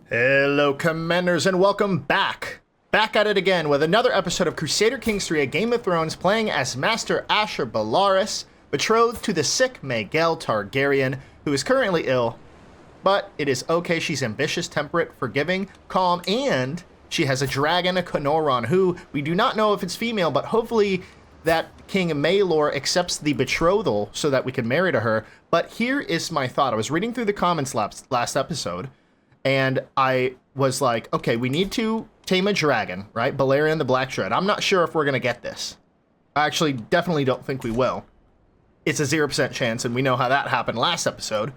Hello, Commanders, and welcome back. Back at it again with another episode of Crusader Kings 3, a Game of Thrones, playing as Master Asher Belaerys, betrothed to the sick Maegelle Targaryen, who is currently ill. But it is okay, she's ambitious, temperate, forgiving, calm, and she has a dragon, a Conoron, who we do not know if it's female, but hopefully that King Maelor accepts the betrothal so that we can marry to her. But here is my thought. I was reading through the comments last episode, and I was like, okay, we need to tame a dragon, right? Belaevion the Black Dread. I'm not sure if we're going to get this. I actually definitely don't think we will. It's a 0% chance, and we know how that happened last episode.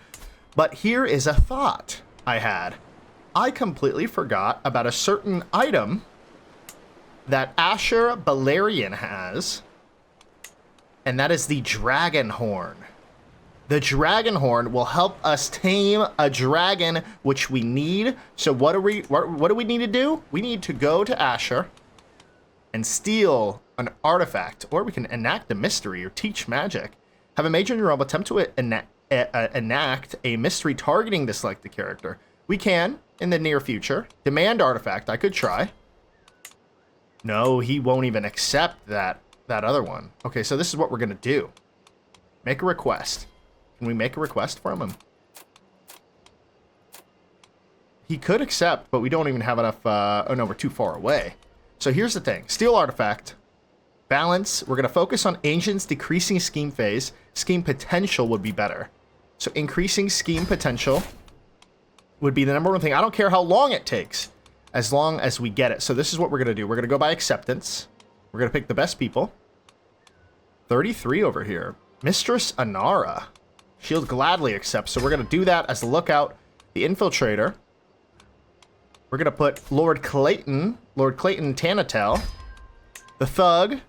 But here is a thought I had. I completely forgot about a certain item that Asher Belaeryon has, and that is the Dragon Horn. The Dragon Horn will help us tame a dragon, which we need. So what do we need to do? We need to go to Asher and steal an artifact, or we can enact a mystery or teach magic. Have a mage in your realm attempt to enact a mystery targeting the selected character. We can, in the near future. Demand artifact, I could try. No, he won't even accept that other one. Okay, so this is what we're gonna do. Make a request. Can we make a request from him? He could accept, but we don't even have enough, oh no, we're too far away. So here's the thing. Steal artifact. Balance. We're gonna focus on Ancient's decreasing scheme phase. Scheme potential would be better. So increasing scheme potential would be the number one thing. I don't care how long it takes, as long as we get it. So this is what we're gonna do. We're gonna go by acceptance. We're gonna pick the best people. 33 over here. Mistress Anara. She'll gladly accept, so we're going to do that as the lookout. The infiltrator. We're going to put Lord Clayton Tanatel. The thug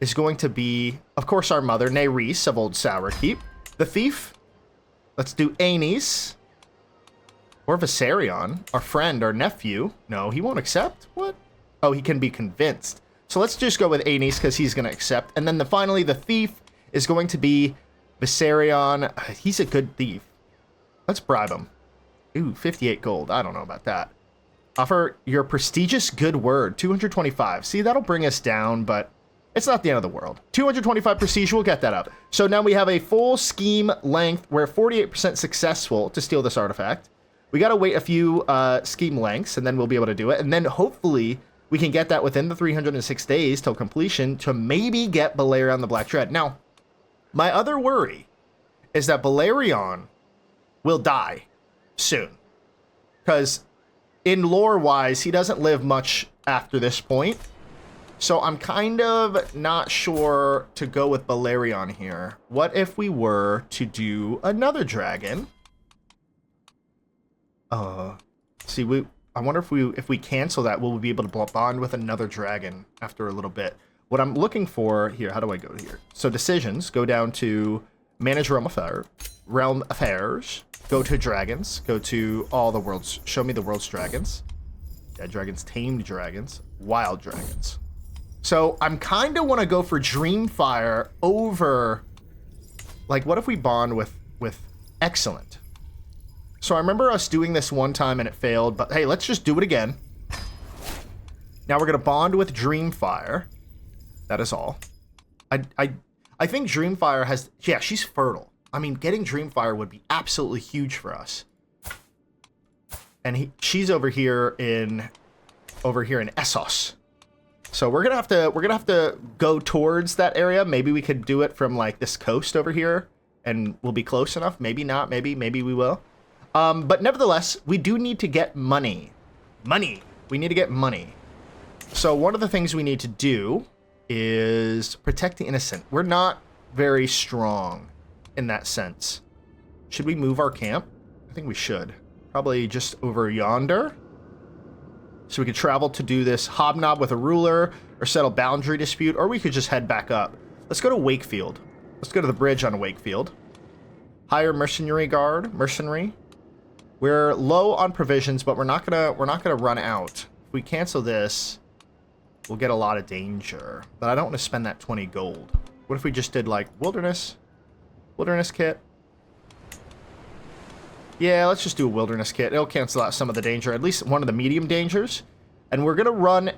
is going to be, of course, our mother, Nerys of Old Sourkeep. The thief, let's do Aenys. Or Viserion, our friend, our nephew. No, he won't accept? What? Oh, he can be convinced. So let's just go with Aenys because he's going to accept. And then finally, the thief is going to be Viserion. He's a good thief. Let's bribe him. Ooh, 58 gold. I don't know about that. Offer your prestigious good word. 225. See, that'll bring us down, but it's not the end of the world. 225 prestige, we'll get that up. So now we have a full scheme length. We're 48% successful to steal this artifact. We got to wait a few scheme lengths, and then we'll be able to do it. And then hopefully we can get that within the 306 days till completion to maybe get Belaevion the Black Dread. Now, my other worry is that Belaevion will die soon. Because in lore-wise, he doesn't live much after this point. So I'm kind of not sure to go with Belaevion here. What if we were to do another dragon? See, I wonder if we cancel that, will we be able to bond with another dragon after a little bit? What I'm looking for here, how do I go here? So decisions, go down to manage realm affairs, go to dragons, go to all the worlds, show me the world's dragons. Yeah, dragons, tamed dragons, wild dragons. So I'm kind of want to go for Dreamfire over, like, what if we bond with Excellent? So I remember us doing this one time and it failed, but hey, let's just do it again. Now we're going to bond with Dreamfire. That is all. I think Dreamfire has... Yeah, she's fertile. I mean, getting Dreamfire would be absolutely huge for us. And she's over here in Essos. So we're gonna have to go towards that area. Maybe we could do it from like this coast over here, and we'll be close enough. Maybe not. Maybe we will. But nevertheless, we do need to get money. We need to get money. So one of the things we need to do is protect the innocent. We're not very strong in that sense. Should we move our camp? I think we should. Probably just over yonder. So we could travel to do this hobnob with a ruler or settle boundary dispute, or we could just head back up. Let's go to Wakefield. Let's go to the bridge on Wakefield. Hire mercenary. We're low on provisions, but we're not gonna run out. If we cancel this, we'll get a lot of danger, but I don't want to spend that 20 gold. What if we just did like wilderness kit? Yeah, let's just do a wilderness kit. It'll cancel out some of the danger, at least one of the medium dangers. And we're going to run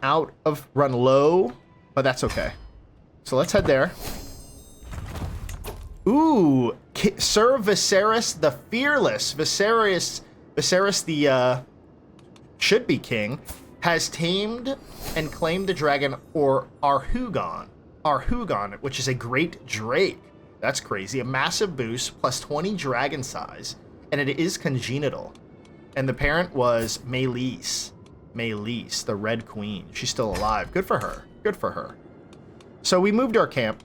low, but that's okay. So let's head there. Ooh, Sir Viserys the Fearless. Viserys the should-be king has tamed and claimed the dragon or Arhugon, which is a great drake. That's crazy. A massive boost, plus 20 dragon size, and it is congenital. And the parent was Meleys, the Red Queen. She's still alive. Good for her. Good for her. So we moved our camp.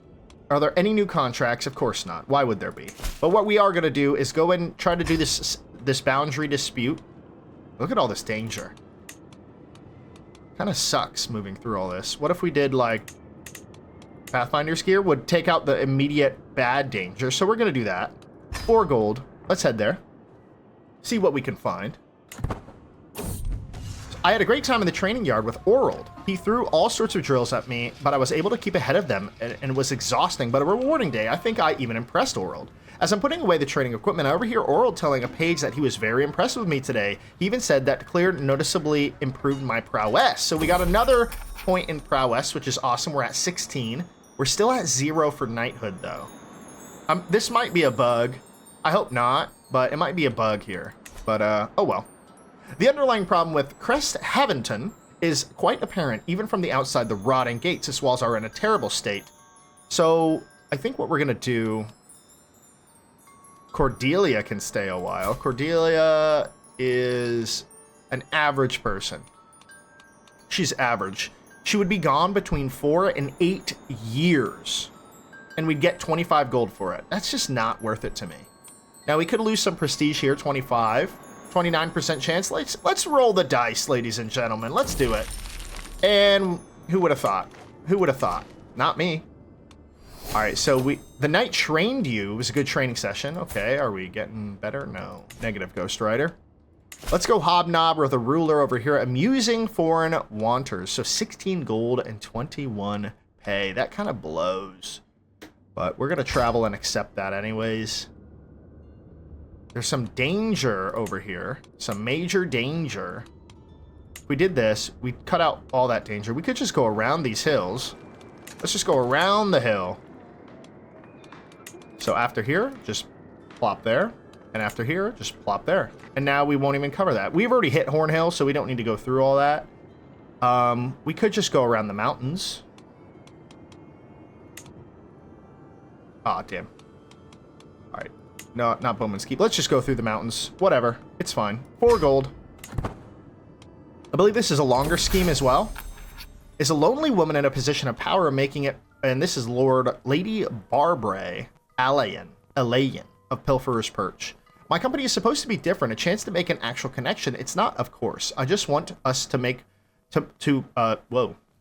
Are there any new contracts? Of course not. Why would there be? But what we are going to do is go and try to do this boundary dispute. Look at all this danger. Kind of sucks moving through all this. What if we did, like, Pathfinder's gear would take out the immediate bad danger. So we're going to do that. 4 gold. Let's head there. See what we can find. I had a great time in the training yard with Orald. He threw all sorts of drills at me, but I was able to keep ahead of them, and it was exhausting, but a rewarding day. I think I even impressed Orald. As I'm putting away the training equipment, I overhear Orald telling a page that he was very impressed with me today. He even said that clear noticeably improved my prowess. So we got another point in prowess, which is awesome. We're at 16. We're still at 0 for knighthood, though. This might be a bug. I hope not, but it might be a bug here. But, oh well. The underlying problem with Crest Haventon is quite apparent, even from the outside. The rotting gates, its walls are in a terrible state. So, I think what we're going to do... Cordelia can stay a while. Cordelia is an average person. She's average. She would be gone between 4 and 8 years. And we'd get 25 gold for it. That's just not worth it to me. Now, we could lose some prestige here, 25. 29% chance. Let's roll the dice, ladies and gentlemen. Let's do it. And who would have thought? Who would have thought? Not me. All right, so the knight trained you. It was a good training session. Okay, are we getting better? No. Negative, Ghost Rider. Let's go hobnob with a ruler over here. Amusing foreign wanters. So 16 gold and 21 pay. That kind of blows. But we're going to travel and accept that anyways. There's some danger over here. Some major danger. If we did this, we'd cut out all that danger. We could just go around these hills. Let's just go around the hill. So after here, just plop there. And after here, just plop there. And now we won't even cover that. We've already hit Horn Hill, so we don't need to go through all that. We could just go around the mountains. Aw, damn. Alright. No, not Bowman's Keep. Let's just go through the mountains. Whatever. It's fine. 4 gold. I believe this is a longer scheme as well. Is a lonely woman in a position of power making it... And this is Lady Barbara Alayan of Pilferer's Perch. My company is supposed to be different. A chance to make an actual connection. It's not, of course. I just want us to make...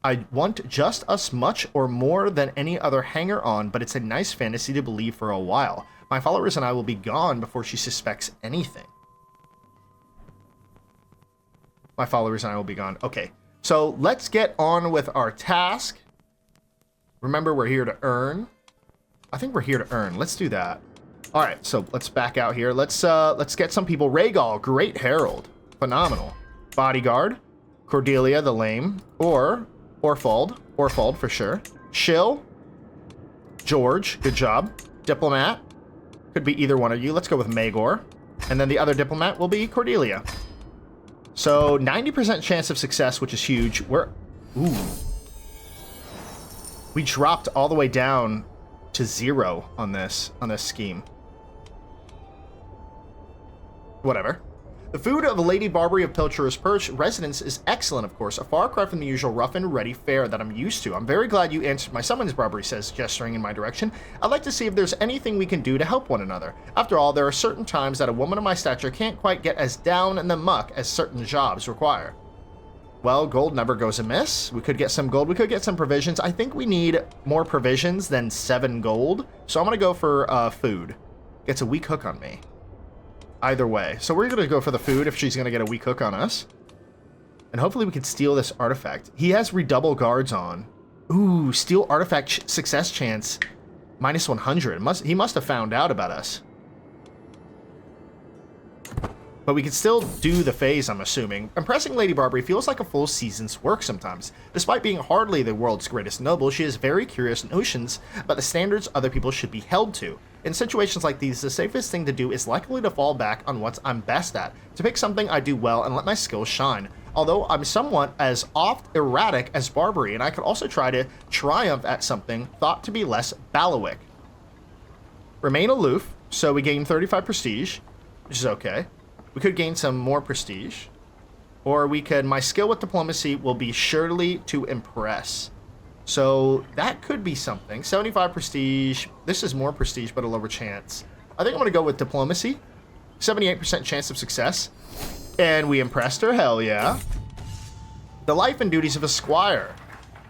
I want just us much or more than any other hanger-on, but it's a nice fantasy to believe for a while. My followers and I will be gone before she suspects anything. My followers and I will be gone. Okay, so let's get on with our task. Remember, we're here to earn. I think we're here to earn. Let's do that. All right, so let's back out here. Let's get some people. Rhaegal, Great Herald, phenomenal. Bodyguard, Cordelia the Lame, or Orfald for sure. Shill, George, good job. Diplomat, could be either one of you. Let's go with Maegor. And then the other diplomat will be Cordelia. So 90% chance of success, which is huge. Ooh. We dropped all the way down to 0 on this scheme. Whatever. The food of Lady Barbary of Pilcher's Perch residence is excellent, of course, a far cry from the usual rough and ready fare that I'm used to. I'm very glad you answered my summons, Barbary says, gesturing in my direction. I'd like to see if there's anything we can do to help one another. After all, there are certain times that a woman of my stature can't quite get as down in the muck as certain jobs require. Well, gold never goes amiss. We could get some gold. We could get some provisions. I think we need more provisions than 7 gold. So I'm going to go for food. Gets a weak hook on me. Either way. So we're going to go for the food if she's going to get a weak hook on us. And hopefully we can steal this artifact. He has redouble guards on. Ooh, steal artifact success chance. -100. He must have found out about us. But we can still do the phase, I'm assuming. Impressing Lady Barbary feels like a full season's work sometimes. Despite being hardly the world's greatest noble, she has very curious notions about the standards other people should be held to. In situations like these, the safest thing to do is likely to fall back on what I'm best at, to pick something I do well and let my skills shine. Although I'm somewhat as oft erratic as Barbary, and I could also try to triumph at something thought to be less Bailiwick. Remain aloof, so we gain 35 prestige, which is okay. We could gain some more prestige. Or we could, my skill with diplomacy will be surely to impress. So that could be something. 75 prestige. This is more prestige, but a lower chance. I think I'm going to go with diplomacy. 78% chance of success. And we impressed her, hell yeah. The life and duties of a squire.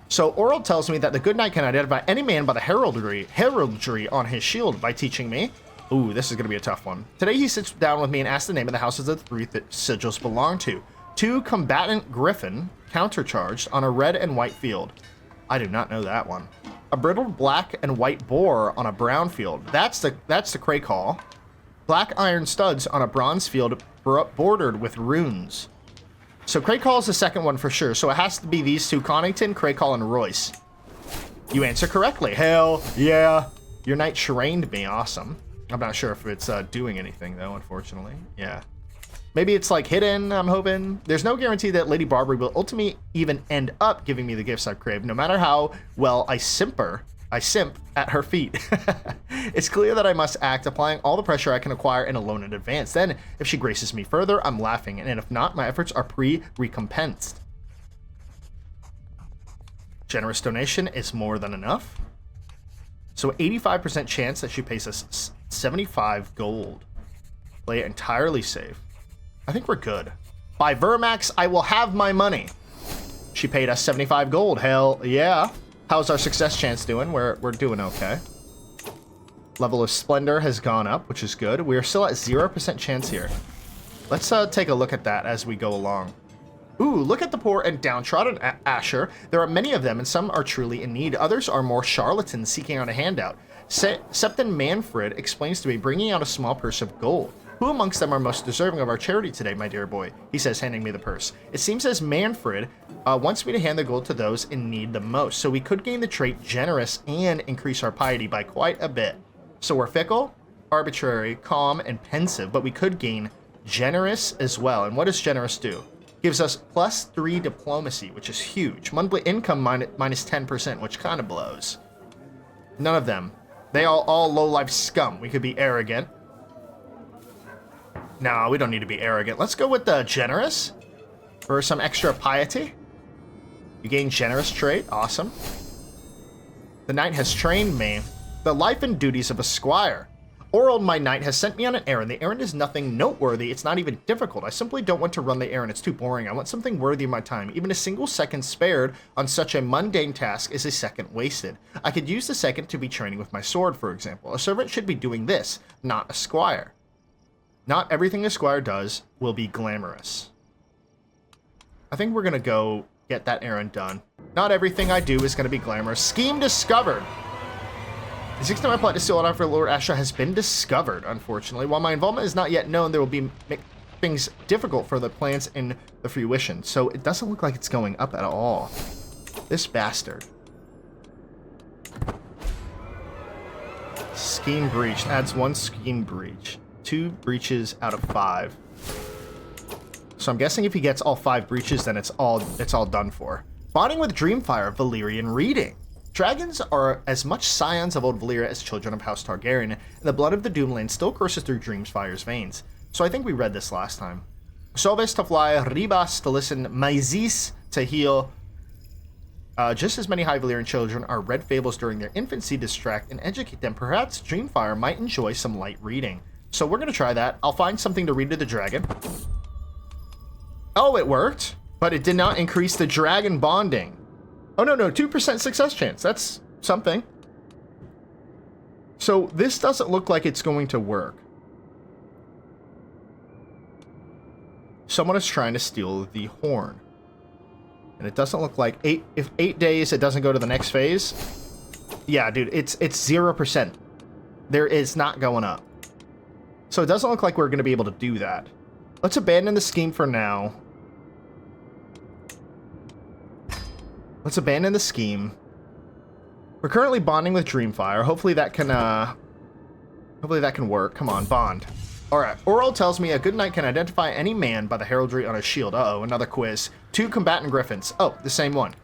So Oral tells me that the good knight can identify any man by the heraldry on his shield by teaching me. Ooh, this is going to be a tough one. Today he sits down with me and asks the name of the houses the three sigils belong to. 2 combatant griffin, countercharged on a red and white field. I do not know that one. A brittled black and white boar on a brown field. That's the Crakehall. Black iron studs on a bronze field bordered with runes. So Crakehall is the second one for sure. So it has to be these two, Connington, Crakehall, and Royce. You answer correctly. Hell yeah. Your knight trained me. Awesome. I'm not sure if it's doing anything, though, unfortunately. Yeah. Maybe it's, like, hidden, I'm hoping. There's no guarantee that Lady Barbary will ultimately even end up giving me the gifts I've craved, no matter how well I simp at her feet. It's clear that I must act, applying all the pressure I can acquire in a loan in advance. Then, if she graces me further, I'm laughing, and if not, my efforts are recompensed. Generous donation is more than enough. So 85% chance that she pays us 75 gold. Play it entirely safe. I think we're good. By Vermax, I will have my money. She paid us 75 gold. Hell yeah. How's our success chance doing? We're doing okay. Level of Splendor has gone up, which is good. We are still at 0% chance here. Let's take a look at that as we go along. Ooh, look at the poor and downtrodden Asher. There are many of them, and some are truly in need. Others are more charlatans seeking out a handout. Septon Manfred explains to me, bringing out a small purse of gold. Who amongst them are most deserving of our charity today, my dear boy? He says, handing me the purse. It seems as Manfred wants me to hand the gold to those in need the most, so we could gain the trait generous and increase our piety by quite a bit. So we're fickle, arbitrary, calm, and pensive, but we could gain generous as well. And what does generous do? Gives us +3 diplomacy, which is huge. Monthly income minus 10%, which kind of blows. None of them. They all low-life scum. We could be arrogant. No, we don't need to be arrogant. Let's go with the generous for some extra piety. You gain generous trait. Awesome. The knight has trained me. The life and duties of a squire. Oral, my knight, has sent me on an errand. The errand is nothing noteworthy. It's not even difficult. I simply don't want to run the errand. It's too boring. I want something worthy of my time. Even a single second spared on such a mundane task is a second wasted. I could use the second to be training with my sword, for example. A servant should be doing this, not a squire. Not everything a squire does will be glamorous. I think we're going to go get that errand done. Not everything I do is going to be glamorous. Scheme discovered. The 6th time I plot to steal it out for Lord Asher has been discovered, unfortunately. While my involvement is not yet known, there will be make things difficult for the plans in the fruition. So it doesn't look like it's going up at all. This bastard. Scheme breached. Adds 1 scheme breach. 2 breaches out of 5. So I'm guessing if he gets all 5 breaches, then it's all done for. Bonding with Dreamfire, Valyrian reading. Dragons are as much scions of old Valyria as children of House Targaryen, and the blood of the Doomlands still courses through Dreamfire's veins. So I think we read this last time. Soves to fly, Ribas to listen, Maizis to heal. Just as many High Valyrian children are read fables during their infancy, distract and educate them. Perhaps Dreamfire might enjoy some light reading. So we're going to try that. I'll find something to read to the dragon. Oh, it worked, but it did not increase the dragon bonding. Oh, no, 2% success chance. That's something. So this doesn't look like it's going to work. Someone is trying to steal the horn. And it doesn't look like if 8 days it doesn't go to the next phase. Yeah, dude, it's 0%. There is not going up. So it doesn't look like we're going to be able to do that. Let's abandon the scheme for now. Let's abandon the scheme. We're currently bonding with Dreamfire. Hopefully that can work. Come on, bond. Alright, Oral tells me a good knight can identify any man by the heraldry on his shield. Uh-oh, another quiz. 2 combatant griffins. Oh, the same one.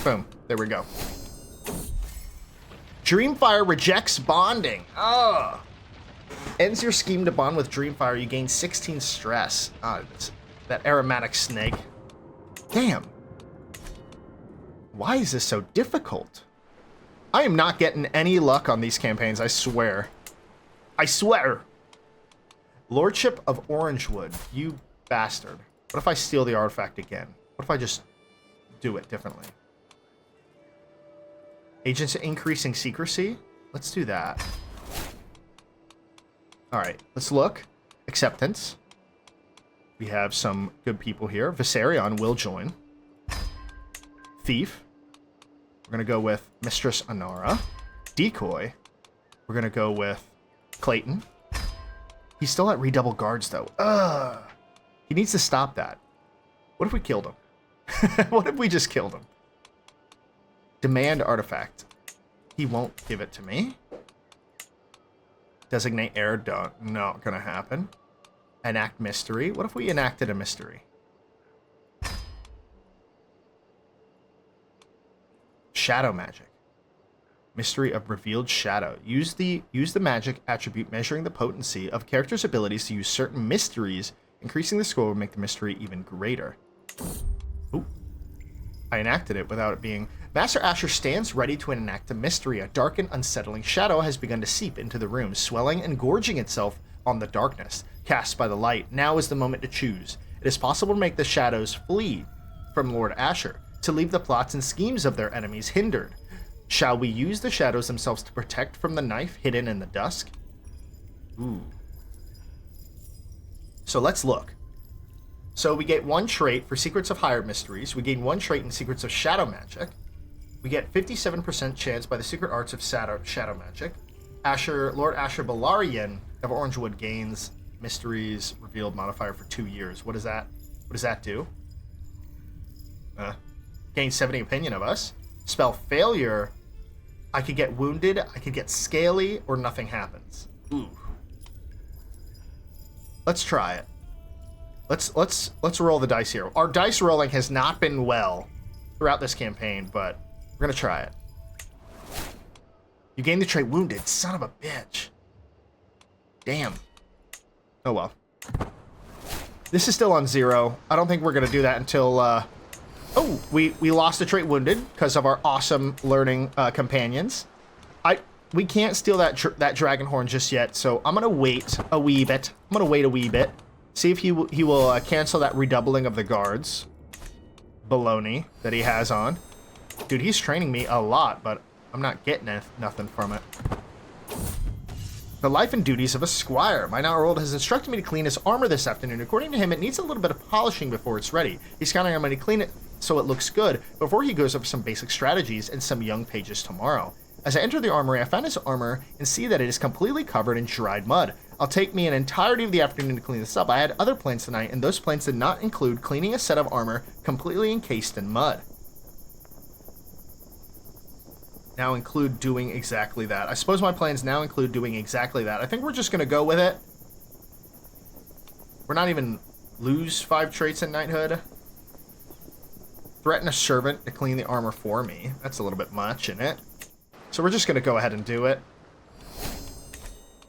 Boom. There we go. Dreamfire rejects bonding. Ugh. Ends your scheme to bond with Dreamfire. You gain 16 stress. That aromatic snake. Damn. Why is this so difficult? I am not getting any luck on these campaigns, I swear. I swear. Lordship of Orangewood. You bastard. What if I steal the artifact again? What if I just do it differently? Agents increasing secrecy? Let's do that. Alright, let's look. Acceptance. We have some good people here. Viserion will join. Thief. We're going to go with Mistress Anara. Decoy. We're going to go with Clayton. He's still at redouble guards, though. Ugh. He needs to stop that. What if we killed him? What if we just killed him? Demand artifact. He won't give it to me. Designate heir. Not gonna happen. Enact mystery. What if we enacted a mystery? Shadow magic. Mystery of revealed shadow. Use the magic attribute measuring the potency of characters' abilities to use certain mysteries. Increasing the score will make the mystery even greater. Ooh. I enacted it without it being... Master Asher stands ready to enact a mystery. A dark and unsettling shadow has begun to seep into the room, swelling and gorging itself on the darkness cast by the light. Now is the moment to choose. It is possible to make the shadows flee from Lord Asher, to leave the plots and schemes of their enemies hindered. Shall we use the shadows themselves to protect from the knife hidden in the dusk? Ooh. So let's look. So we get 1 trait for Secrets of Higher Mysteries. We gain 1 trait in Secrets of Shadow Magic. We get 57% chance by the secret arts of Shadow Magic. Lord Asher Belaevion of Orangewood gains Mysteries Revealed modifier for 2 years. What does that do? Gain 70 opinion of us. Spell failure. I could get wounded, I could get scaly, or nothing happens. Ooh. Let's try it. Let's roll the dice here. Our dice rolling has not been well throughout this campaign, but we're gonna try it. You gain the trait wounded, son of a bitch. Damn. Oh well. This is still on 0. I don't think we're gonna do that until oh, we lost the trait wounded because of our awesome learning companions. We can't steal that dragon horn just yet, so I'm gonna wait a wee bit. See if he will cancel that redoubling of the guards. Baloney that he has on. Dude, he's training me a lot, but I'm not getting nothing from it. The life and duties of a squire. My now old has instructed me to clean his armor this afternoon. According to him, it needs a little bit of polishing before it's ready. He's counting on me to clean it so it looks good before he goes over some basic strategies and some young pages tomorrow. As I enter the armory, I find his armor and see that it is completely covered in dried mud. I'll take me an entirety of the afternoon to clean this up. I had other plans tonight, and those plans did not include cleaning a set of armor completely encased in mud. Now include doing exactly that. I suppose my plans now include doing exactly that. I think we're just going to go with it. We're not even lose 5 traits in knighthood. Threaten a servant to clean the armor for me. That's a little bit much, isn't it? So we're just going to go ahead and do it.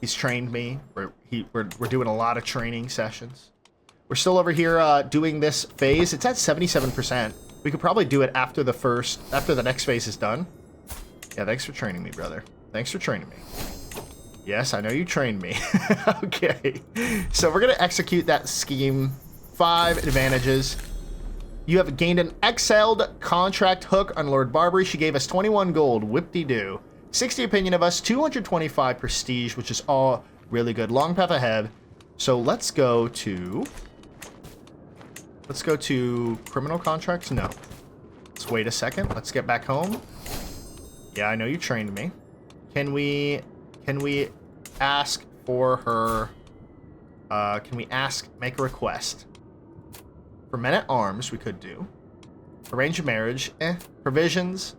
He's trained me. We're doing a lot of training sessions. We're still over here doing this phase. It's at 77%. We could probably do it after the next phase is done. Yeah, thanks for training me, brother. Thanks for training me. Yes, I know you trained me. Okay. So we're going to execute that scheme. 5 advantages. You have gained an exiled contract hook on Lord Barbary. She gave us 21 gold. Whip-de-doo. 60 opinion of us. 225 prestige, which is all really good. Long path ahead. So let's go to criminal contracts. No. Let's wait a second. Let's get back home. Yeah, I know you trained me. Can we ask for her Can we make a request? For men-at-arms, we could do. Arrange a marriage, Provisions,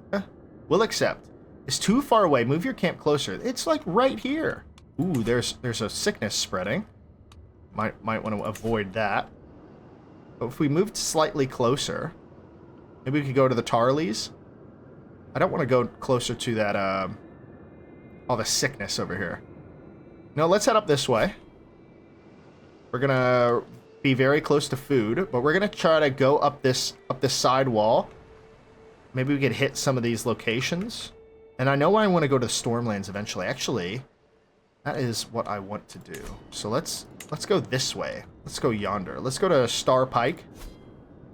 we'll accept. It's too far away. Move your camp closer. It's like right here. Ooh, there's a sickness spreading. Might want to avoid that. But if we moved slightly closer, maybe we could go to the Tarleys. I don't want to go closer to that, all the sickness over here. No, let's head up this way. We're gonna be very close to food, but we're gonna try to go up this side wall. Maybe we could hit some of these locations. And I know I want to go to Stormlands eventually. Actually, that is what I want to do. So let's go this way. Let's go yonder. Let's go to Star Pike.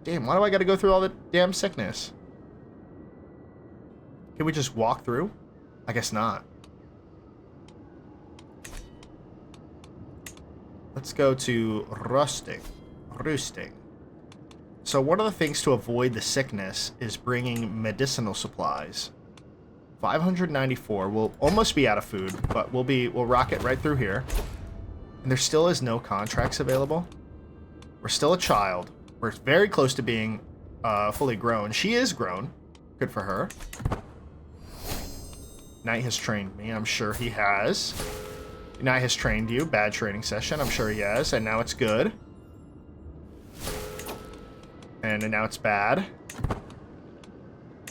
Damn, why do I got to go through all the damn sickness? Can we just walk through? I guess not. Let's go to Roosting. So one of the things to avoid the sickness is bringing medicinal supplies. 594. We'll almost be out of food, but we'll rock it right through here. And there still is no contracts available. We're still a child. We're very close to being fully grown. She is grown. Good for her. Knight has trained me. I'm sure he has. Knight has trained you. Bad training session. I'm sure he has. And now it's good. And now it's bad.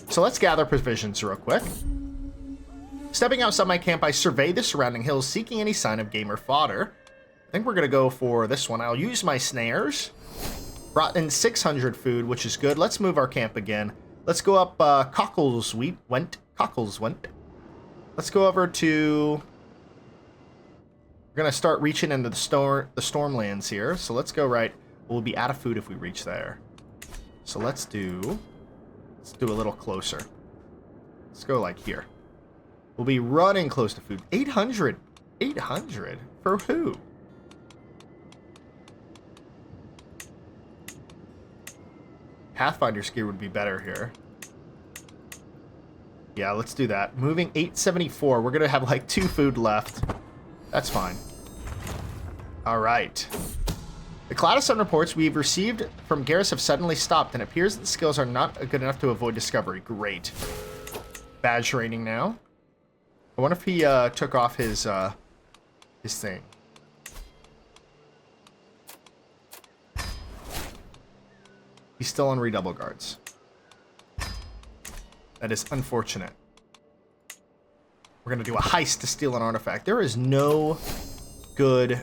So let's gather provisions real quick. Stepping outside my camp, I survey the surrounding hills, seeking any sign of game or fodder. I think we're going to go for this one. I'll use my snares. Brought in 600 food, which is good. Let's move our camp again. Let's go up Cockleswent. Let's go over to... We're going to start reaching into the Stormlands here. So let's go right. We'll be out of food if we reach there. So let's do a little closer. Let's go like here. We'll be running close to food. 800. 800? For who? Pathfinder's gear would be better here. Yeah, let's do that. Moving 874. We're going to have like 2 food left. That's fine. All right. The Cloud of Sun reports we've received from Garrus have suddenly stopped, and it appears that the skills are not good enough to avoid discovery. Great. Badge rating now. I wonder if he took off his thing. He's still on redouble guards. That is unfortunate. We're going to do a heist to steal an artifact. There is no good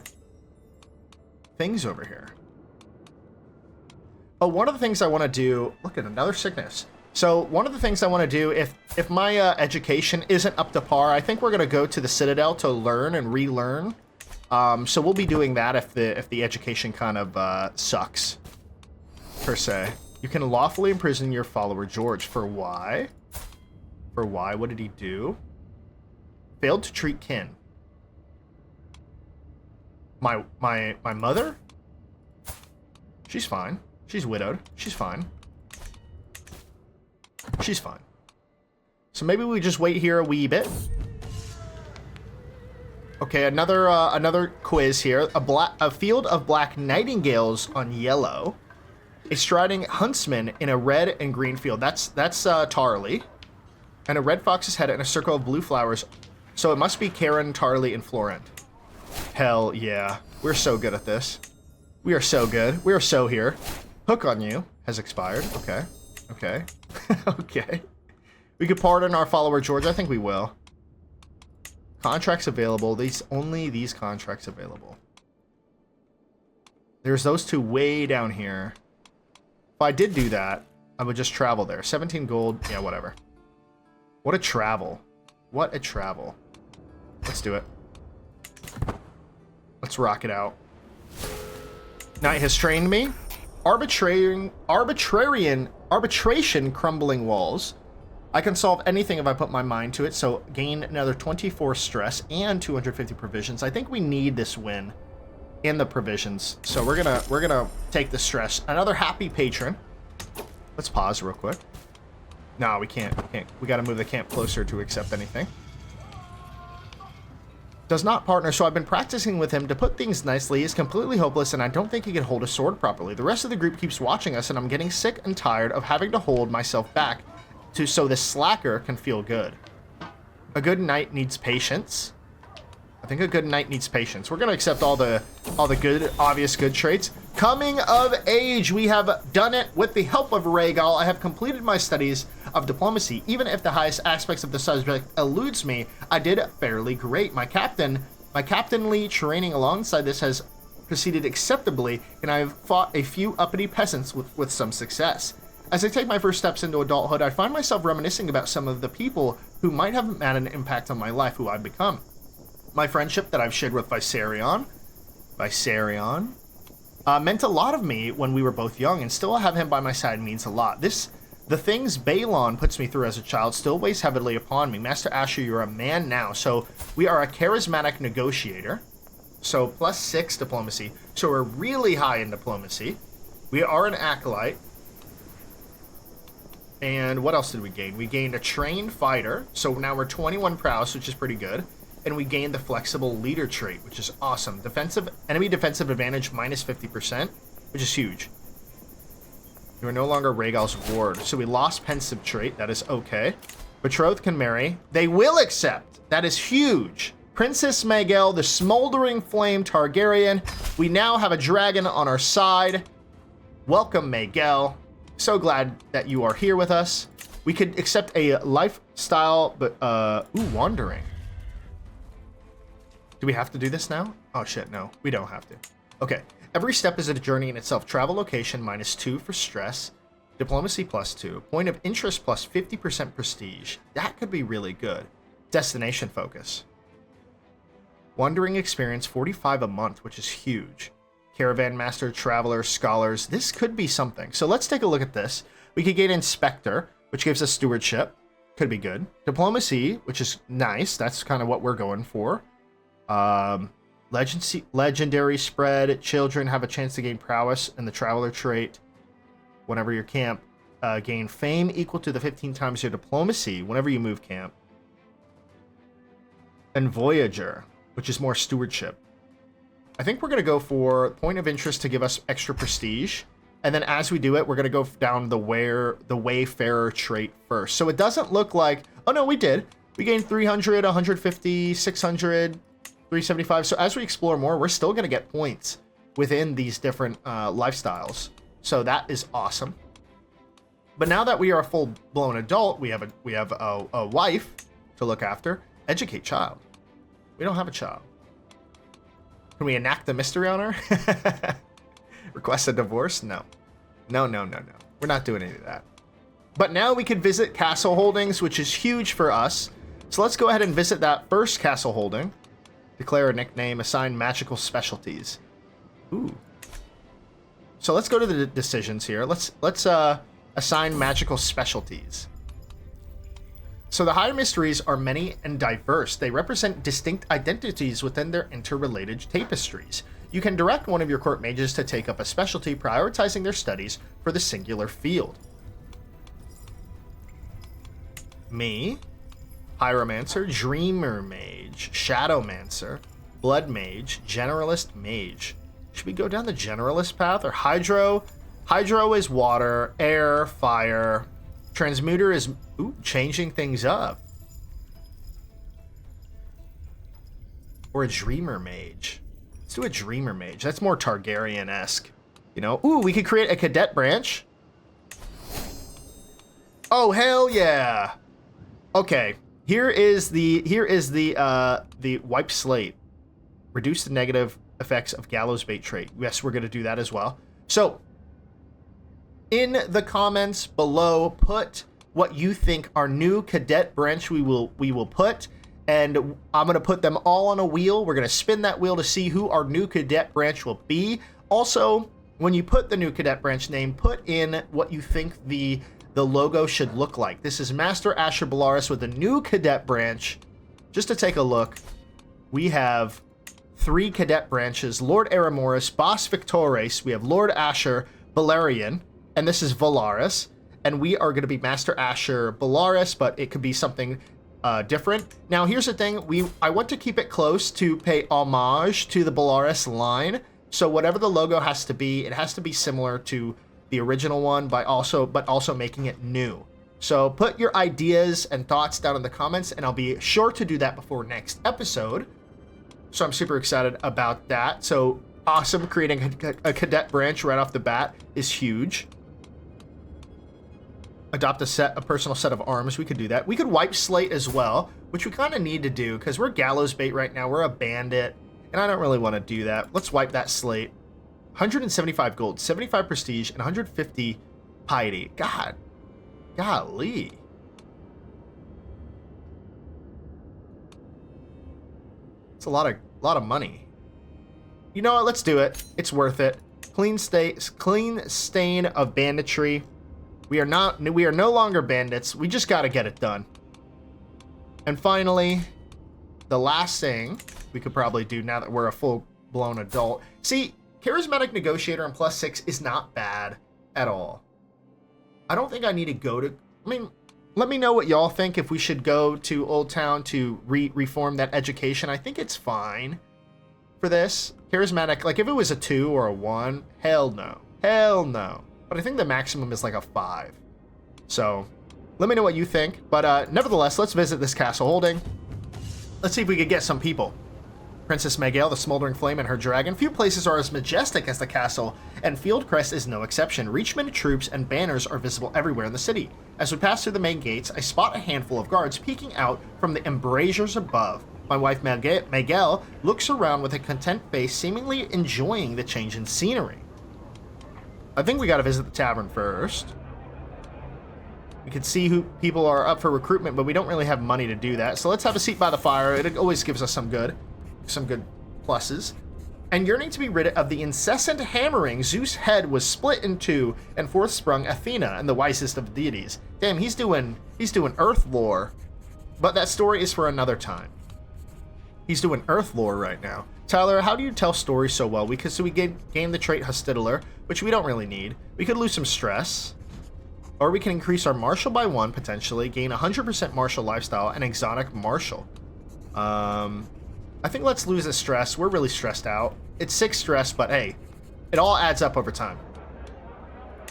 things over here. Oh, one of the things I want to do... Look at another sickness. So one of the things I want to do, if my education isn't up to par, I think we're going to go to the Citadel to learn and relearn. So we'll be doing that if the education kind of sucks, per se. You can lawfully imprison your follower George. For why? For why? What did he do? Failed to treat kin. My mother? She's fine. She's widowed. She's fine. She's fine. So maybe we just wait here a wee bit. Okay, another quiz here. A field of black nightingales on yellow. A striding huntsman in a red and green field. That's Tarley. And a red fox's head in a circle of blue flowers. So it must be Karen, Tarley, and Florent. Hell yeah. We're so good at this. We are so good. We are so here. Hook on you has expired. Okay. Okay. Okay. We could pardon our follower George. I think we will. Contracts available. Only these contracts available. There's those 2 way down here. If I did do that, I would just travel there. 17 gold. Yeah, whatever. What a travel. What a travel. Let's do it. Let's rock it out. Knight has trained me. Arbitration crumbling walls. I can solve anything if I put my mind to it, so gain another 24 stress and 250 provisions. I think we need this win in the provisions, so we're gonna take the stress. Another happy patron. Let's pause real quick. No, we can't. We gotta move the camp closer to accept anything. Does not partner, so I've been practicing with him. To put things nicely, he's completely hopeless, and I don't think he can hold a sword properly. The rest of the group keeps watching us, and I'm getting sick and tired of having to hold myself back so this slacker can feel good. A good knight needs patience. I think a good knight needs patience. We're going to accept all the good, obvious good traits. Coming of age. We have done it with the help of Rhaegal. I have completed my studies of diplomacy. Even if the highest aspects of the subject eludes me, I did fairly great. My captainly training alongside this has proceeded acceptably, and I have fought a few uppity peasants with some success. As I take my first steps into adulthood, I find myself reminiscing about some of the people who might have had an impact on my life, who I've become. My friendship that I've shared with Valyrian meant a lot of me when we were both young, and still have him by my side means a lot. The things Belaevion puts me through as a child still weighs heavily upon me. Master Asher, you're a man now, so we are a charismatic negotiator. So +6 diplomacy. So we're really high in diplomacy. We are an acolyte. And what else did we gain? We gained a trained fighter. So now we're 21 prowess, which is pretty good. And we gained the flexible leader trait, which is awesome. Enemy defensive advantage -50%, which is huge. You are no longer Rhaegal's ward. So we lost pensive trait. That is okay. Betrothed can marry. They will accept. That is huge. Princess Maegel, the smoldering flame Targaryen. We now have a dragon on our side. Welcome, Maegel. So glad that you are here with us. We could accept a lifestyle, but, wandering. Do we have to do this now? Oh shit, no, we don't have to. Okay, every step is a journey in itself. Travel location -2 for stress. Diplomacy +2. Point of interest +50% prestige. That could be really good. Destination focus. Wandering experience 45 a month, which is huge. Caravan master, traveler, scholars. This could be something. So let's take a look at this. We could get inspector, which gives us stewardship. Could be good. Diplomacy, which is nice. That's kind of what we're going for. Legendary spread. Children have a chance to gain prowess in the traveler trait. Whenever your camp gain fame equal to the 15 times your diplomacy whenever you move camp. And voyager, which is more stewardship. I think we're going to go for point of interest to give us extra prestige. And then as we do it, we're going to go down the wayfarer trait first. So it doesn't look like... Oh, no, we did. We gained 300, 150, 600... 375. So as we explore more, we're still going to get points within these different lifestyles. So that is awesome. But now that we are a full-blown adult, we have a wife to look after. Educate child. We don't have a child. Can we enact the mystery on her? Request a divorce? No. No. We're not doing any of that. But now we can visit castle holdings, which is huge for us. So let's go ahead and visit that first castle holding. Declare a nickname, assign magical specialties. Ooh. So let's go to the decisions here. Let's assign magical specialties. So the higher mysteries are many and diverse. They represent distinct identities within their interrelated tapestries. You can direct one of your court mages to take up a specialty, prioritizing their studies for the singular field. Me. Pyromancer, Dreamer Mage, Shadowmancer, Blood Mage, Generalist Mage. Should we go down the Generalist path or Hydro? Hydro is water, air, fire. Transmuter is changing things up. Or a Dreamer Mage. Let's do a Dreamer Mage. That's more Targaryen-esque. You know? Ooh, we could create a cadet branch. Oh, hell yeah. Okay. Here is the wipe slate. Reduce the negative effects of gallows bait trait. Yes, we're going to do that as well. So, in the comments below, put what you think our new cadet branch we will put, and I'm going to put them all on a wheel. We're going to spin that wheel to see who our new cadet branch will be. Also, when you put the new cadet branch name, put in what you think the logo should look like. This is Master Asher Belaerys with a new cadet branch. Just to take a look, we have 3 cadet branches: Lord Aramoris, Boss Victorious, we have Lord Asher Belaerian, and this is Valaris. And we are going to be Master Asher Belaerys, but it could be something different. Now, here's the thing. I want to keep it close to pay homage to the Belaerys line. So whatever the logo has to be, it has to be similar to the original one, but also making it new. So put your ideas and thoughts down in the comments, and I'll be sure to do that before next episode. So I'm super excited about that. So awesome. Creating a cadet branch right off the bat is huge. Adopt a personal set of arms. We could do that. We could wipe slate as well, which we kind of need to do because we're gallows bait right now. We're a bandit, and I don't really want to do that. Let's wipe that slate. 175 gold, 75 prestige, and 150 piety. Golly. It's a lot of money. You know what? Let's do it. It's worth it. Clean stain of banditry. We are no longer bandits. We just got to get it done. And finally, the last thing we could probably do now that we're a full-blown adult. See, charismatic negotiator and +6 is not bad at all. I don't think I need to go to... I mean, let me know what y'all think if we should go to Old Town to reform that education. I think it's fine for this. Charismatic, like if it was a 2 or a 1, hell no. Hell no. But I think the maximum is like a 5. So, let me know what you think. But nevertheless, let's visit this castle holding. Let's see if we could get some people. Princess Megale, the Smoldering Flame, and her dragon. Few places are as majestic as the castle, and Fieldcrest is no exception. Reachman troops and banners are visible everywhere in the city. As we pass through the main gates, I spot a handful of guards peeking out from the embrasures above. My wife Megale looks around with a content face, seemingly enjoying the change in scenery. I think we gotta visit the tavern first. We can see who people are up for recruitment, but we don't really have money to do that. So let's have a seat by the fire. It always gives us some good pluses. And yearning to be rid of the incessant hammering, Zeus' head was split in two, and forth sprung Athena, and the wisest of the deities. Damn, he's doing Earth lore. But that story is for another time. He's doing Earth lore right now. Tyler, how do you tell stories so well? So we gain the trait Hospitaller, which we don't really need. We could lose some stress. Or we can increase our martial by 1, potentially. Gain 100% martial lifestyle and exotic martial. I think let's lose the stress. We're really stressed out. It's 6 stress, but hey, it all adds up over time.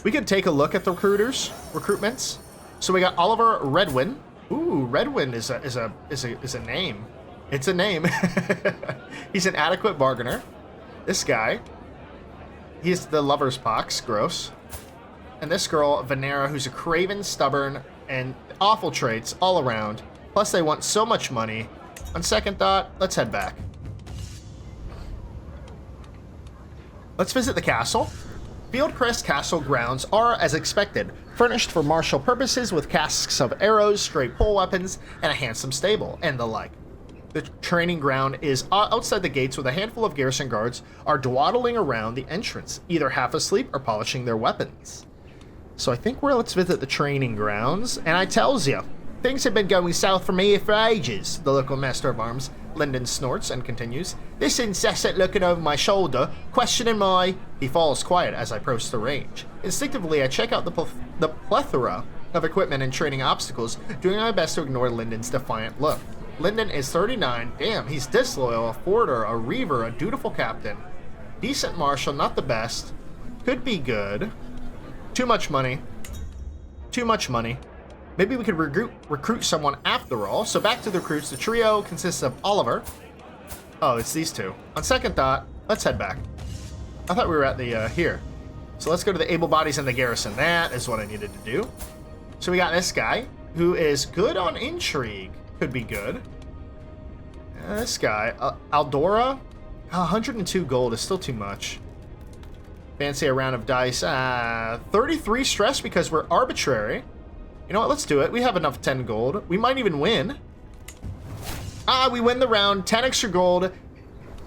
We could take a look at the recruitments. So we got Oliver Redwin. Ooh, Redwin is a name. It's a name. He's an adequate bargainer. This guy, he's the lover's pox. Gross. And this girl, Venera, who's a craven, stubborn, and awful traits all around. Plus, they want so much money. On second thought, let's head back. Let's visit the castle. Fieldcrest Castle grounds are, as expected, furnished for martial purposes with casks of arrows, straight pole weapons, and a handsome stable, and the like. The training ground is outside the gates with a handful of garrison guards are dawdling around the entrance, either half asleep or polishing their weapons. So I think let's visit the training grounds, and I tells you, things have been going south for me for ages, the local master of arms, Lyndon snorts and continues. This incessant looking over my shoulder, questioning my... He falls quiet as I approach the range. Instinctively, I check out the plethora of equipment and training obstacles, doing my best to ignore Lyndon's defiant look. Lyndon is 39. Damn, he's disloyal, a forwarder, a reaver, a dutiful captain. Decent marshal, not the best. Could be good. Too much money. Too much money. Maybe we could recruit someone after all. So back to the recruits. The trio consists of Oliver. Oh, it's these two. On second thought, let's head back. I thought we were at the, here. So let's go to the able bodies in the garrison. That is what I needed to do. So we got this guy, who is good on intrigue. Could be good. This guy, Aldora. 102 gold is still too much. Fancy a round of dice. 33 stress because we're arbitrary. You know what? Let's do it. We have enough 10 gold. We might even win. We win the round. 10 extra gold.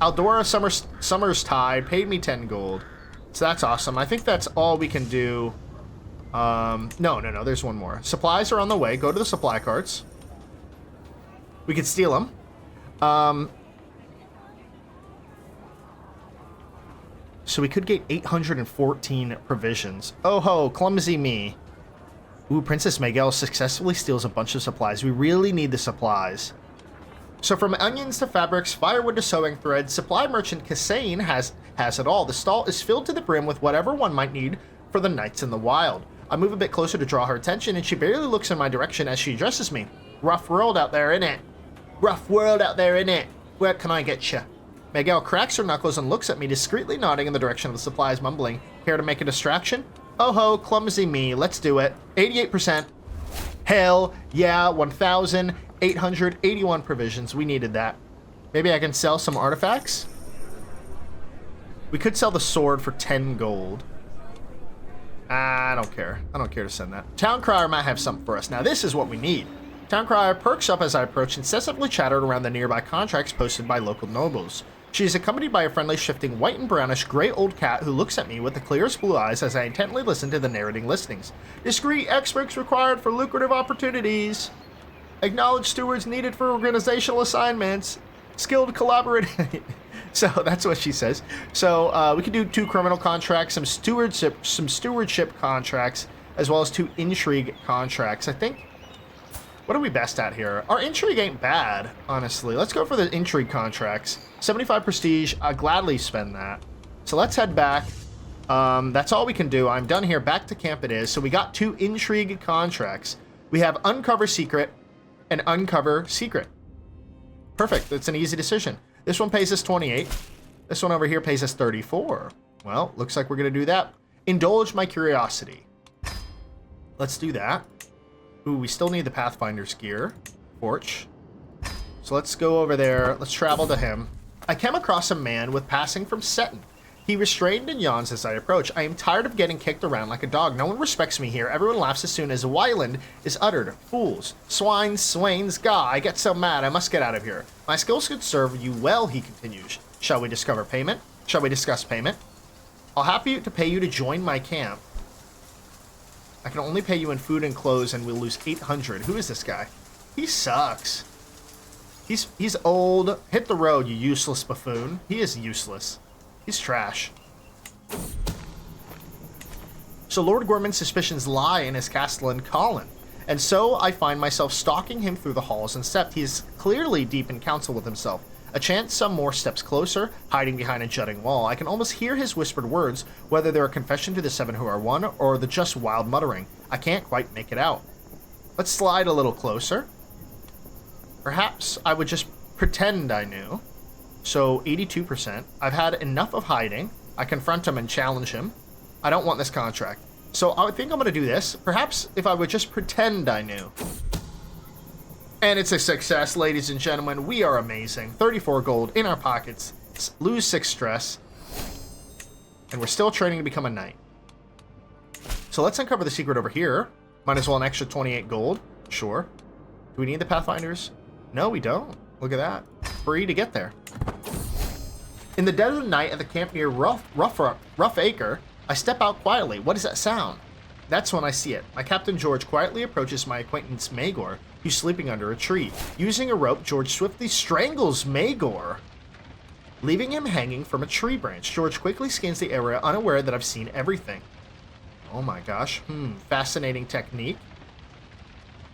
Aldora Summer's Tide paid me 10 gold. So that's awesome. I think that's all we can do. No. There's one more. Supplies are on the way. Go to the supply carts. We could steal them. So we could get 814 provisions. Oh ho, clumsy me. Ooh, Princess Miguel successfully steals a bunch of supplies. We really need the supplies. So from onions to fabrics, firewood to sewing thread, supply merchant Kassane has it all. The stall is filled to the brim with whatever one might need for the nights in the wild. I move a bit closer to draw her attention, and she barely looks in my direction as she addresses me. Rough world out there, innit? Rough world out there, innit? Where can I get you? Miguel cracks her knuckles and looks at me, discreetly nodding in the direction of the supplies, mumbling, "Care to make a distraction?" Oh ho, clumsy me, let's do it. 88%. Hell yeah, 1,881 provisions. We needed that. Maybe I can sell some artifacts? We could sell the sword for 10 gold. I don't care. I don't care to send that. Town Crier might have something for us. Now this is what we need. Town Crier perks up as I approach, incessantly chattered around the nearby contracts posted by local nobles. She is accompanied by a friendly, shifting white and brownish gray old cat who looks at me with the clearest blue eyes as I intently listen to the narrating listings. Discreet experts required for lucrative opportunities. Acknowledged stewards needed for organizational assignments. Skilled collaborating. So that's what she says. So we can do 2 criminal contracts, some stewardship contracts, as well as 2 intrigue contracts. I think. What are we best at here? Our intrigue ain't bad, honestly. Let's go for the intrigue contracts. 75 prestige. I'll gladly spend that. So let's head back. That's all we can do. I'm done here. Back to camp it is. So we got 2 intrigue contracts. We have uncover secret and uncover secret. Perfect. That's an easy decision. This one pays us 28. This one over here pays us 34. Well, looks like we're going to do that. Indulge my curiosity. Let's do that. Ooh, we still need the Pathfinder's gear. Porch. So let's go over there. Let's travel to him. I came across a man with passing from Seton. He restrained and yawns as I approach. I am tired of getting kicked around like a dog. No one respects me here. Everyone laughs as soon as Wyland is uttered. Fools. Swines, swains, gah. I get so mad. I must get out of here. My skills could serve you well, he continues. Shall we discover payment? Shall we discuss payment? I'll happy to pay you to join my camp. I can only pay you in food and clothes, and we'll lose 800. Who is this guy? He sucks. He's old. Hit the road, you useless buffoon. He is useless. He's trash. So Lord Gorman's suspicions lie in his castellan Colin, and so I find myself stalking him through the halls and steps. He is clearly deep in counsel with himself. A chance some more steps closer, hiding behind a jutting wall. I can almost hear his whispered words, whether they're a confession to the 7 who are one, or the just wild muttering. I can't quite make it out. Let's slide a little closer. Perhaps I would just pretend I knew. So 82%. I've had enough of hiding. I confront him and challenge him. I don't want this contract. So I think I'm going to do this. Perhaps if I would just pretend I knew. And it's a success, ladies and gentlemen. We are amazing. 34 gold in our pockets. Lose 6 stress. And we're still training to become a knight. So let's uncover the secret over here. Might as well an extra 28 gold. Sure. Do we need the Pathfinders? No, we don't. Look at that. Free to get there. In the dead of the night at the camp near Rough Acre, I step out quietly. What does that sound? That's when I see it. My Captain George quietly approaches my acquaintance Magor, who's sleeping under a tree. Using a rope, George swiftly strangles Magor, leaving him hanging from a tree branch. George quickly scans the area, unaware that I've seen everything. Oh my gosh. Fascinating technique.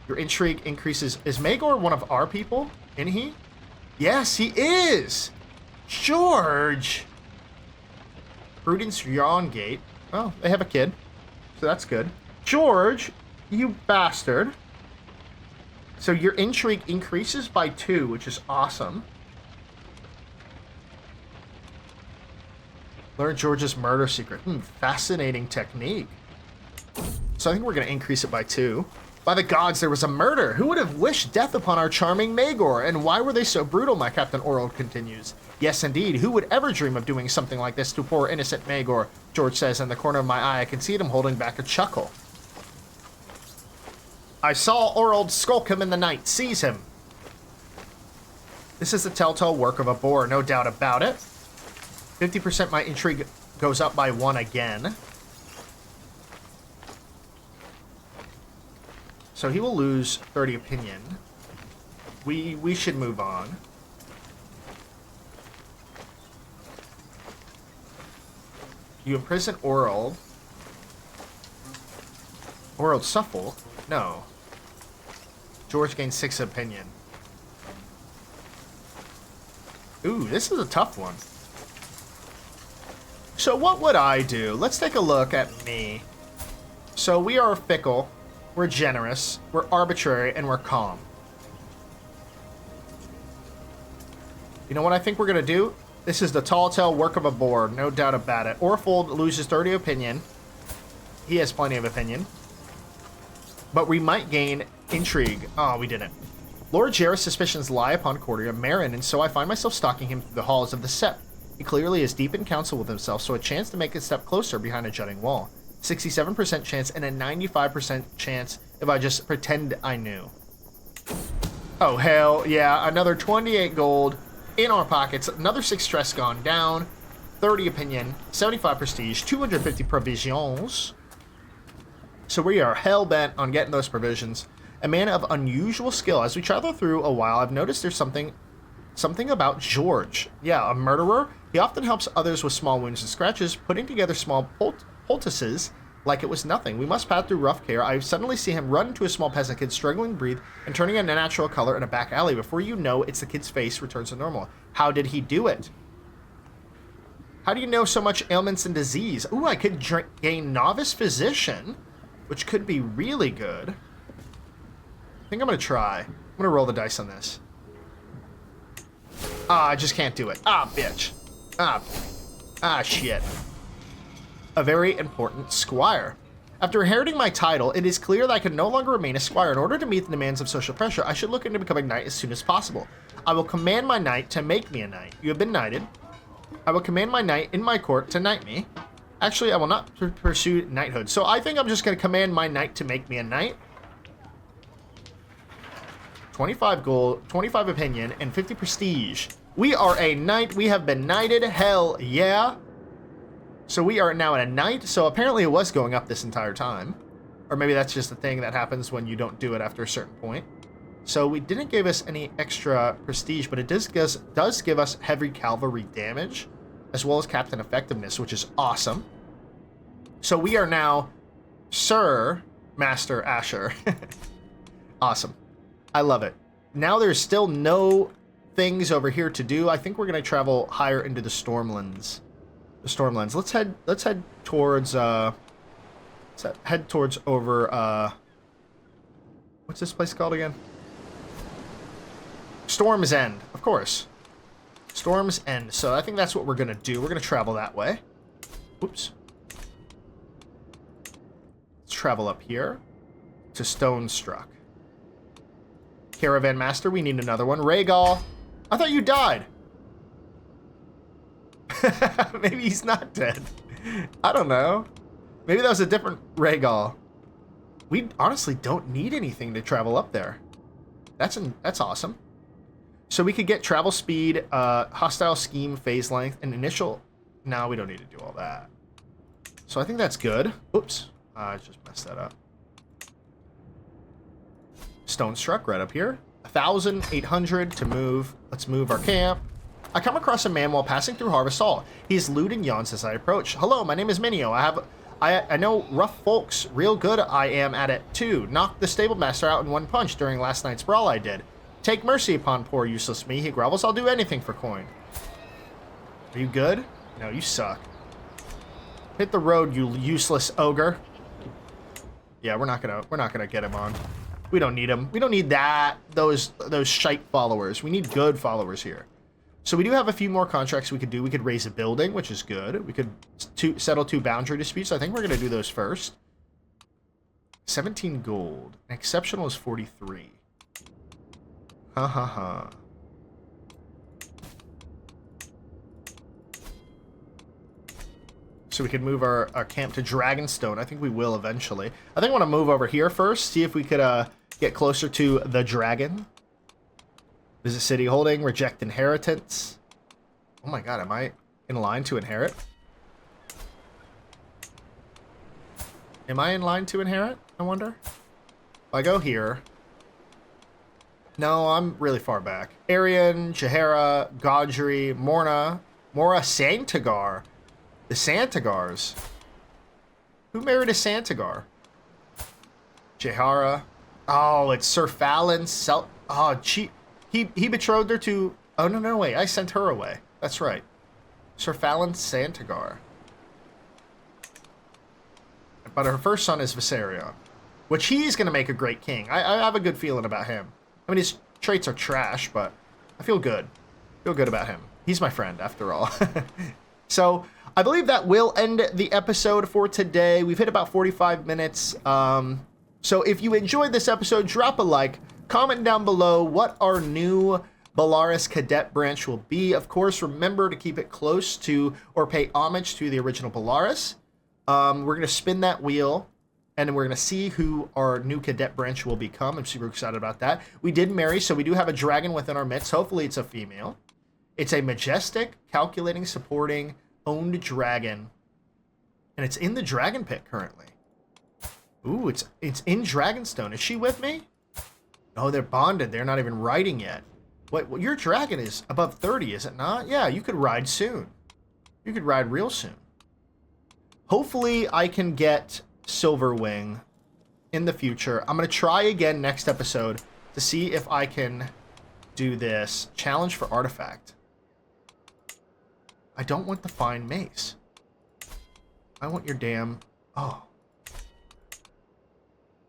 Your intrigue increases. Is Magor one of our people? Isn't he? Yes, he is! George! Prudence Yawn Gate. Oh, they have a kid. So that's good. George, you bastard. So your intrigue increases by 2, which is awesome. Learn George's murder secret. Fascinating technique. So I think we're going to increase it by 2. By the gods, there was a murder. Who would have wished death upon our charming Magor? And why were they so brutal, my Captain Orald continues. Yes, indeed. Who would ever dream of doing something like this to poor innocent Magor? George says in the corner of my eye. I can see him holding back a chuckle. I saw Orald skulk him in the night. Seize him. This is the telltale work of a boar, no doubt about it. 50% my intrigue goes up by 1 again. So he will lose 30 opinion. We should move on. You imprison Orald. World Suffolk? No. George gains 6 opinion. Ooh, this is a tough one. So what would I do? Let's take a look at me. So we are fickle, we're generous, we're arbitrary, and we're calm. You know what I think we're going to do? This is the tall tale work of a board, no doubt about it. Orfold loses 30 opinion. He has plenty of opinion. But we might gain intrigue. Oh, we didn't. Lord Jareth's suspicions lie upon Cordia Marin, and so I find myself stalking him through the halls of the Sept. He clearly is deep in counsel with himself, so a chance to make a step closer behind a jutting wall. 67% chance and a 95% chance if I just pretend I knew. Oh, hell yeah. Another 28 gold in our pockets. Another 6 stress gone down. 30 opinion. 75 prestige. 250 provisions. So we are hell-bent on getting those provisions. A man of unusual skill. As we travel through a while, I've noticed there's something about George. Yeah, a murderer. He often helps others with small wounds and scratches, putting together small poultices like it was nothing. We must pass through rough care. I suddenly see him run into a small peasant kid struggling to breathe and turning a natural color in a back alley. Before you know, it's the kid's face returns to normal. How did he do it? How do you know so much ailments and disease? Ooh, I could gain novice physician, which could be really good. I think I'm going to try. I'm going to roll the dice on this. Ah, I just can't do it. Ah, bitch. Ah, shit. A very important squire. After inheriting my title, it is clear that I can no longer remain a squire. In order to meet the demands of social pressure, I should look into becoming knight as soon as possible. I will command my knight to make me a knight. You have been knighted. I will command my knight in my court to knight me. Actually, I will not pursue knighthood. So I think I'm just going to command my knight to make me a knight. 25 gold, 25 opinion, and 50 prestige. We are a knight. We have been knighted. Hell yeah. So we are now a knight. So apparently it was going up this entire time. Or maybe that's just a thing that happens when you don't do it after a certain point. So we didn't give us any extra prestige, but it does give us heavy cavalry damage, as well as captain effectiveness, which is awesome. So we are now Sir Master Asher. Awesome. I love it. Now there's still no things over here to do. I think we're going to travel higher into the Stormlands. Let's head towards over what's this place called again? Storm's End, of course. Storm's End. So I think that's what we're going to do. We're going to travel that way. Oops. Let's travel up here to Stonestruck. Caravan Master, we need another one. Rhaegal, I thought you died. Maybe he's not dead. I don't know. Maybe that was a different Rhaegal. We honestly don't need anything to travel up there. That's awesome. So we could get travel speed, hostile scheme, phase length, and initial... No, we don't need to do all that. So I think that's good. Oops. I just messed that up. Stonestruck right up here. 1,800 to move. Let's move our camp. I come across a man while passing through Harvest Hall. He is lewd and yawns as I approach. Hello, my name is Minio. I know rough folks. Real good I am at it, too. Knocked the stable master out in one punch during last night's brawl I did. Take mercy upon poor useless me, he grovels. I'll do anything for coin. Are you good? No, you suck. Hit the road, you useless ogre. Yeah, we're not gonna get him on. We don't need him. We don't need those shite followers. We need good followers here. So we do have a few more contracts we could do. We could raise a building, which is good. We could settle 2 boundary disputes. I think we're gonna do those first. 17 gold. An exceptional is 43. Ha ha ha. So we could move our camp to Dragonstone. I think we will eventually. I think I want to move over here first, see if we could get closer to the dragon. Visit city holding, reject inheritance. Oh my god, am I in line to inherit? Am I in line to inherit, I wonder? If I go here... No, I'm really far back. Arian, Jahara, Godry, Mora Santagar. The Santagars. Who married a Santagar? Jehara. Oh, it's Sir Fallon. Oh, he betrothed her to... Oh, no, wait. I sent her away. That's right. Sir Fallon Santagar. But her first son is Viserion, which he's going to make a great king. I have a good feeling about him. I mean, his traits are trash, but I feel good. I feel good about him. He's my friend, after all. So, I believe that will end the episode for today. We've hit about 45 minutes. So, if you enjoyed this episode, drop a like. Comment down below what our new Belaerys cadet branch will be. Of course, remember to keep it close to, or pay homage to, the original Belaerys. We're going to spin that wheel, and then we're going to see who our new cadet branch will become. I'm super excited about that. We did marry, so we do have a dragon within our midst. Hopefully it's a female. It's a majestic, calculating, supporting, owned dragon. And it's in the dragon pit currently. Ooh, it's in Dragonstone. Is she with me? Oh, they're bonded. They're not even riding yet. Wait, well, your dragon is above 30, is it not? Yeah, you could ride soon. You could ride real soon. Hopefully, I can get Silverwing in the future. I'm going to try again next episode to see if I can do this. Challenge for artifact. I don't want the fine mace. I want your damn... Oh.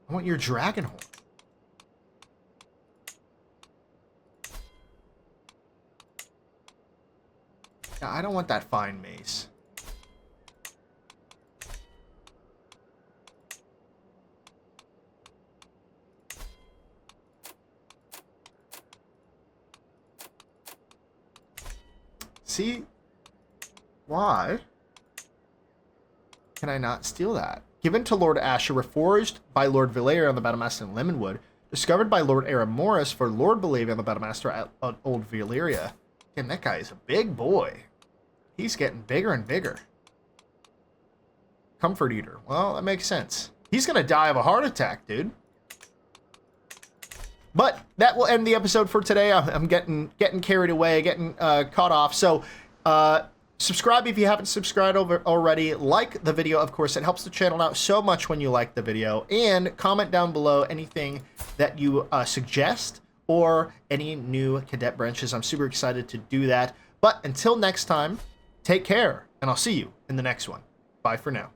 I want your dragon horn. Yeah, I don't want that fine mace. See? Why can I not steal that? Given to Lord Asher, reforged by Lord Valyria on the Battlemaster in Lemonwood, discovered by Lord Aaron Morris for Lord Belaevion on the Battlemaster at Old Valyria. Damn, that guy is a big boy. He's getting bigger and bigger. Comfort Eater. Well, that makes sense. He's gonna die of a heart attack, dude. But that will end the episode for today. I'm getting carried away, getting caught off. So subscribe if you haven't subscribed already. Like the video, of course. It helps the channel out so much when you like the video. And comment down below anything that you suggest or any new cadet branches. I'm super excited to do that. But until next time, take care, and I'll see you in the next one. Bye for now.